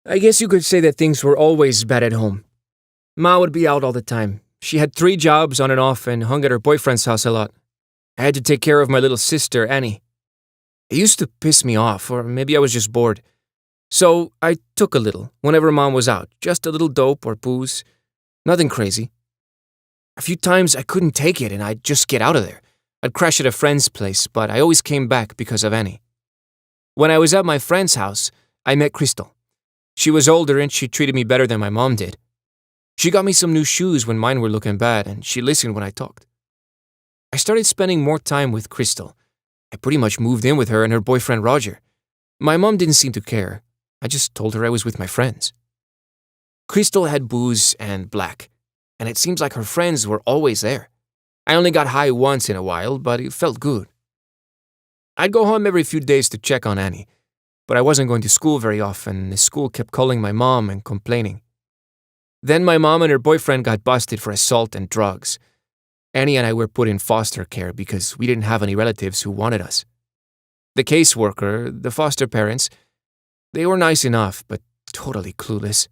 I guess you could say that things were always bad at home. Ma would be out all the time. She had 3 jobs on and off and hung at her boyfriend's house a lot. I had to take care of my little sister, Annie. It used to piss me off, or maybe I was just bored. So I took a little whenever Mom was out, just a little dope or booze. Nothing crazy. A few times I couldn't take it and I'd just get out of there. I'd crash at a friend's place, but I always came back because of Annie. When I was at my friend's house, I met Crystal. She was older and she treated me better than my mom did. She got me some new shoes when mine were looking bad, and she listened when I talked. I started spending more time with Crystal. I pretty much moved in with her and her boyfriend Roger. My mom didn't seem to care. I just told her I was with my friends. Crystal had booze and black, and it seems like her friends were always there. I only got high once in a while, but it felt good. I'd go home every few days to check on Annie, but I wasn't going to school very often. The school kept calling my mom and complaining. Then my mom and her boyfriend got busted for assault and drugs. Annie and I were put in foster care because we didn't have any relatives who wanted us. The caseworker, the foster parents, they were nice enough, but totally clueless.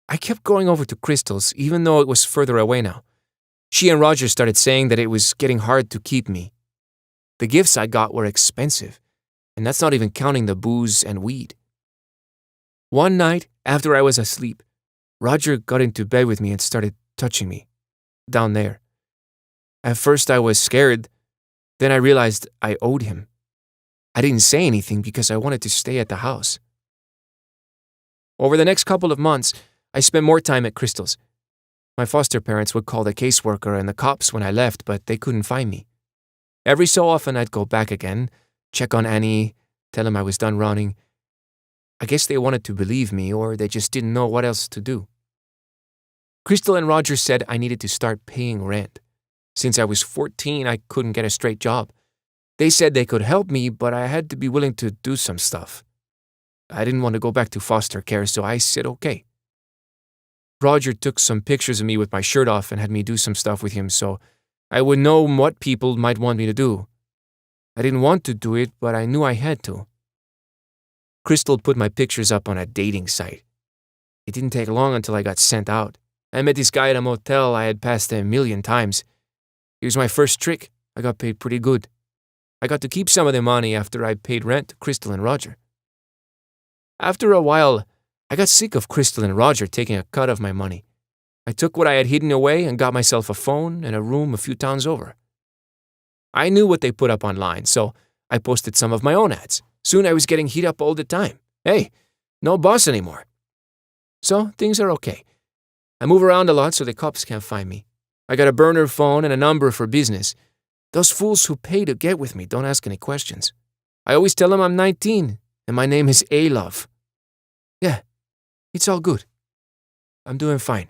I kept going over to Crystal's, even though it was further away now. She and Roger started saying that it was getting hard to keep me. The gifts I got were expensive, and that's not even counting the booze and weed. One night, after I was asleep, Roger got into bed with me and started touching me, down there. At first I was scared, then I realized I owed him. I didn't say anything because I wanted to stay at the house. Over the next couple of months, I spent more time at Crystal's. My foster parents would call the caseworker and the cops when I left, but they couldn't find me. Every so often I'd go back again, check on Annie, tell them I was done running. I guess they wanted to believe me, or they just didn't know what else to do. Crystal and Roger said I needed to start paying rent. Since I was 14, I couldn't get a straight job. They said they could help me, but I had to be willing to do some stuff. I didn't want to go back to foster care, so I said okay. Roger took some pictures of me with my shirt off and had me do some stuff with him so I would know what people might want me to do. I didn't want to do it, but I knew I had to. Crystal put my pictures up on a dating site. It didn't take long until I got sent out. I met this guy at a motel I had passed 1,000,000 times. It was my first trick. I got paid pretty good. I got to keep some of the money after I paid rent to Crystal and Roger. After a while, I got sick of Crystal and Roger taking a cut of my money. I took what I had hidden away and got myself a phone and a room a few towns over. I knew what they put up online, so I posted some of my own ads. Soon I was getting hit up all the time. Hey, no boss anymore. So things are okay. I move around a lot so the cops can't find me. I got a burner phone and a number for business. Those fools who pay to get with me don't ask any questions. I always tell them I'm 19 and my name is A-Love. Yeah, it's all good. I'm doing fine.